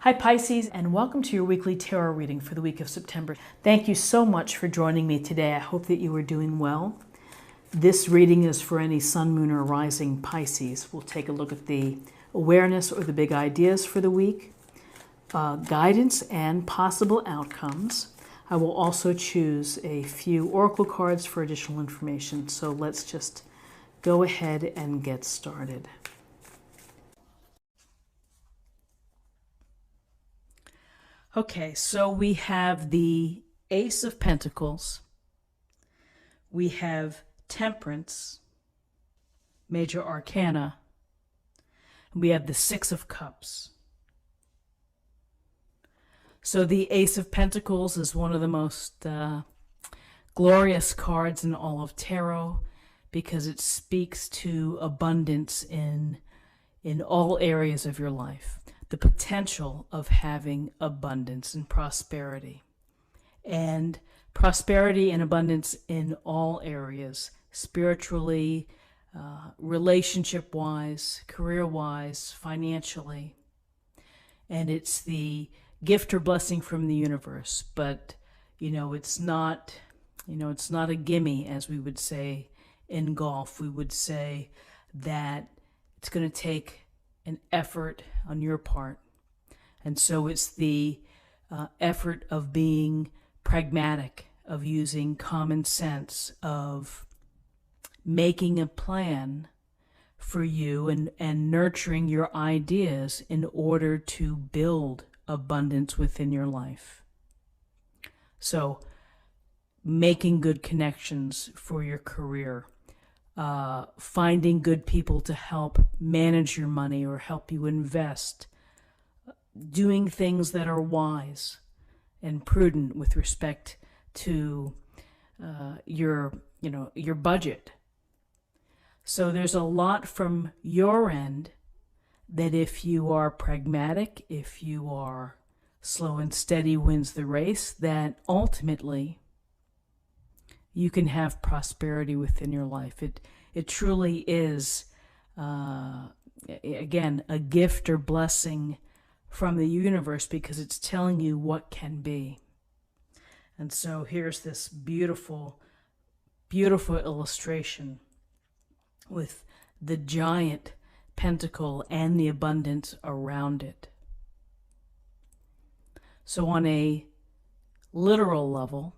Hi Pisces, and welcome to your weekly tarot reading for the week of September. Thank you so much for joining me today. I hope that you are doing well. This reading is for any sun, moon, or rising Pisces. We'll take a look at the awareness or the big ideas for the week, guidance and possible outcomes. I will also choose a few oracle cards for additional information. So let's just go ahead and get started. Okay, so we have the Ace of Pentacles, we have Temperance, Major Arcana, and we have the Six of Cups. So the Ace of Pentacles is one of the most glorious cards in all of tarot because it speaks to abundance in all areas of your life. The potential of having abundance and prosperity. And prosperity and abundance in all areas, spiritually, relationship-wise, career-wise, financially. And it's the gift or blessing from the universe. But, it's not a gimme, as we would say in golf. We would say that it's going to take an effort on your part. And so it's the effort of being pragmatic, of using common sense, of making a plan for you and nurturing your ideas in order to build abundance within your life. So making good connections for your career, finding good people to help manage your money or help you invest, doing things that are wise and prudent with respect to your budget. So there's a lot from your end that if you are pragmatic, if you are slow and steady wins the race, that ultimately you can have prosperity within your life. It truly is, again, a gift or blessing from the universe because it's telling you what can be. And so here's this beautiful, beautiful illustration with the giant pentacle and the abundance around it. So on a literal level,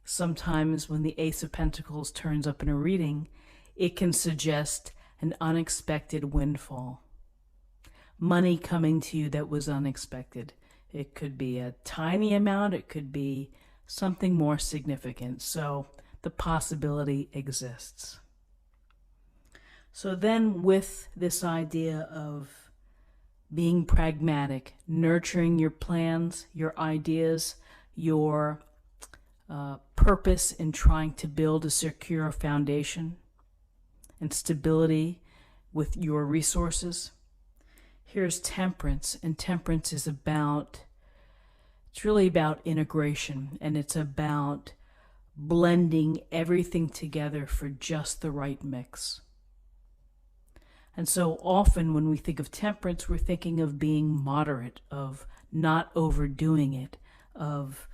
sometimes when the Ace of Pentacles turns up in a reading, it can suggest an unexpected windfall. Money coming to you that was unexpected. It could be a tiny amount, it could be something more significant. So the possibility exists. So then with this idea of being pragmatic, nurturing your plans, your ideas, your purpose in trying to build a secure foundation and stability with your resources. Here's Temperance, and Temperance is it's really about integration, and it's about blending everything together for just the right mix. And so often when we think of temperance, we're thinking of being moderate, of not overdoing it, of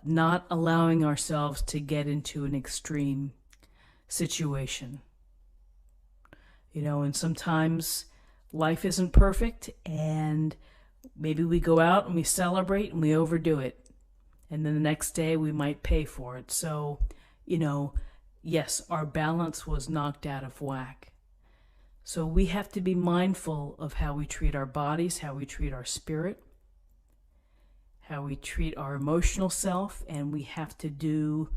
not allowing ourselves to get into an extreme situation. And sometimes life isn't perfect, and maybe we go out and we celebrate and we overdo it. And then the next day we might pay for it. So, yes, our balance was knocked out of whack. So we have to be mindful of how we treat our bodies, how we treat our spirit, how we treat our emotional self, and we have to do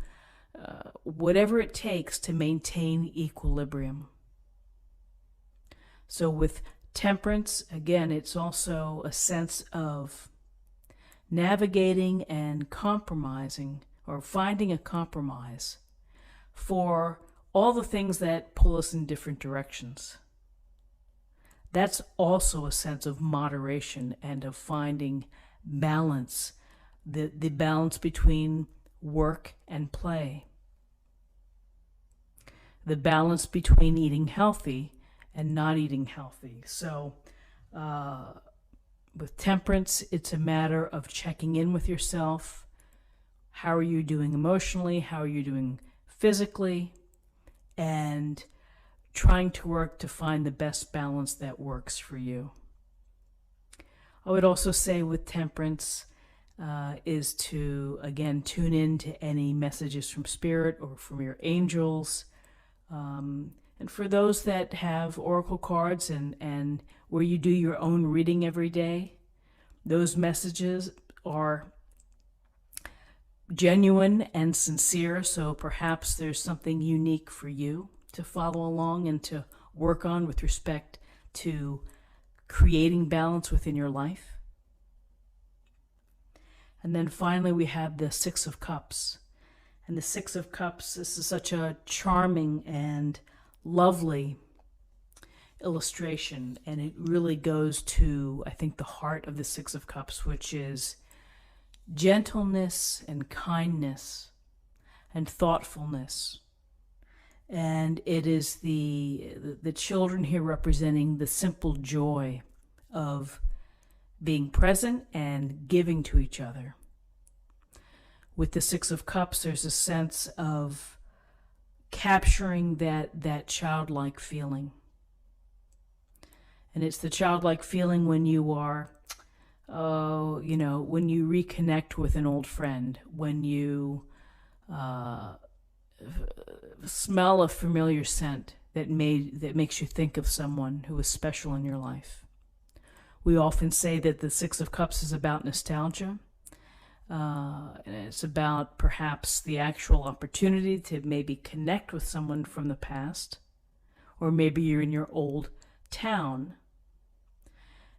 whatever it takes to maintain equilibrium. So with Temperance, again, it's also a sense of navigating and compromising, or finding a compromise for all the things that pull us in different directions. That's also a sense of moderation and of finding balance, the balance between work and play, the balance between eating healthy and not eating healthy. So With Temperance, it's a matter of checking in with yourself. How are you doing emotionally? How are you doing physically? And trying to work to find the best balance that works for you. I would also say with Temperance is to, again, tune in to any messages from Spirit or from your angels. And for those that have oracle cards and where you do your own reading every day, those messages are genuine and sincere, so perhaps there's something unique for you to follow along and to work on with respect to creating balance within your life. And then finally we have the Six of Cups. And the Six of Cups, this is such a charming and lovely illustration, and it really goes to, I think, the heart of the Six of Cups, which is gentleness and kindness and thoughtfulness. And it is the children here representing the simple joy of being present and giving to each other. With the Six of Cups, there's a sense of capturing that childlike feeling. And it's the childlike feeling when you are, when you reconnect with an old friend, when you smell a familiar scent that makes you think of someone who was special in your life. We often say that the Six of Cups is about nostalgia. And it's about perhaps the actual opportunity to maybe connect with someone from the past, or maybe you're in your old town.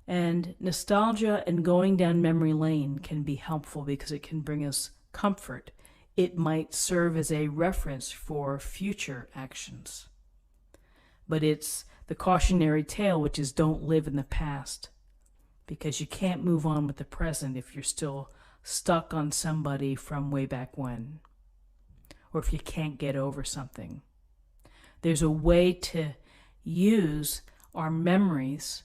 And nostalgia and going down memory lane can be helpful because it can bring us comfort. It might serve as a reference for future actions. But it's the cautionary tale, which is don't live in the past, because you can't move on with the present if you're still stuck on somebody from way back when, or if you can't get over something. There's a way to use our memories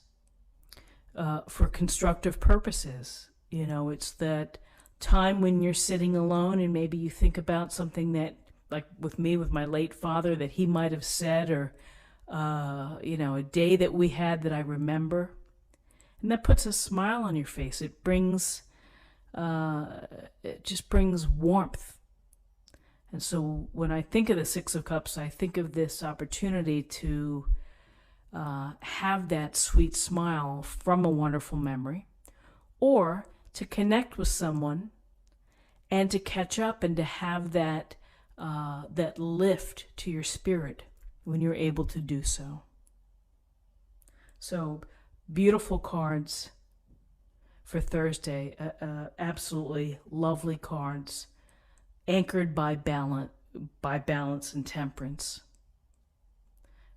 for constructive purposes. You know, it's that time when you're sitting alone and maybe you think about something that, like with me, with my late father, that he might have said, or, a day that we had that I remember. And that puts a smile on your face. It just brings warmth. And so when I think of the Six of Cups, I think of this opportunity to have that sweet smile from a wonderful memory, or to connect with someone and to catch up and to have that lift to your spirit when you're able to do so. So beautiful cards for Thursday, absolutely lovely cards, anchored by balance and temperance,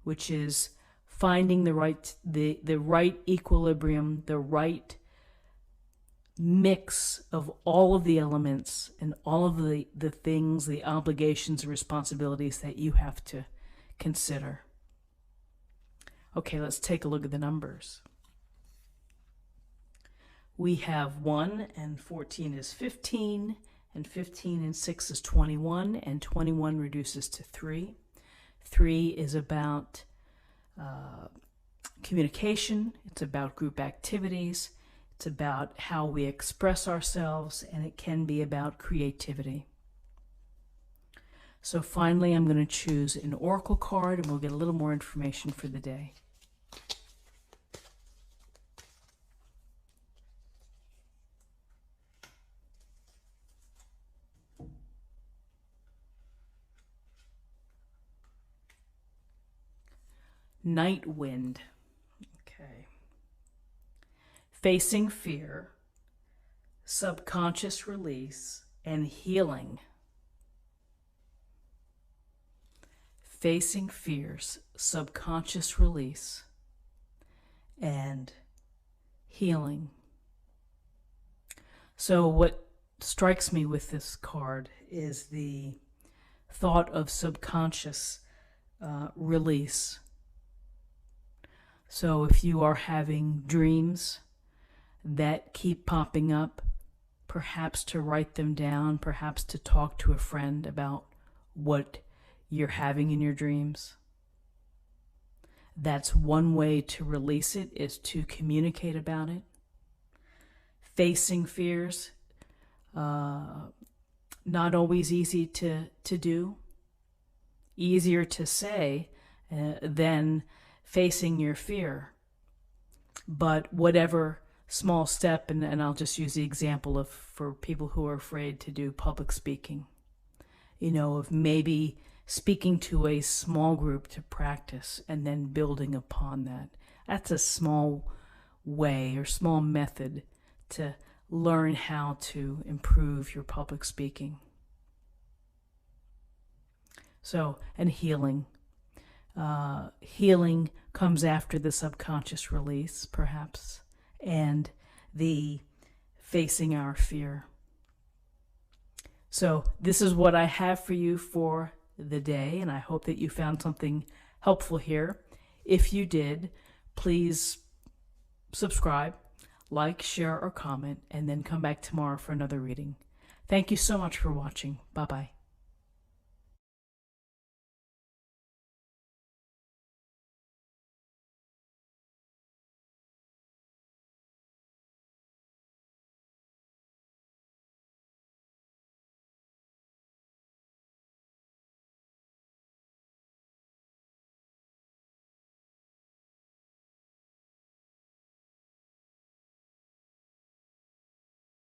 which is finding the right equilibrium, the right mix of all of the elements and all of the things, the obligations and responsibilities that you have to consider. Okay, let's take a look at the numbers. We have 1 and 14 is 15, and 15 and 6 is 21, and 21 reduces to 3. 3 is about communication. It's about group activities. It's about how we express ourselves, and it can be about creativity. So finally, I'm going to choose an oracle card, and we'll get a little more information for the day. Night Wind. Okay. Facing fear, subconscious release, and healing. Facing fears, subconscious release, and healing. So what strikes me with this card is the thought of subconscious release. So if you are having dreams that keep popping up, perhaps to write them down, perhaps to talk to a friend about what you're having in your dreams. That's one way to release it, is to communicate about it. Facing fears, not always easy to do. Easier to say than facing your fear. But whatever small step, and I'll just use the example of for people who are afraid to do public speaking, of maybe speaking to a small group to practice and then building upon that. That's a small way or small method to learn how to improve your public speaking. So, and healing. Healing comes after the subconscious release, perhaps, and the facing our fear. So this is what I have for you for the day, and I hope that you found something helpful here. If you did, please subscribe, like, share, or comment, and then come back tomorrow for another reading. Thank you so much for watching. Bye-bye.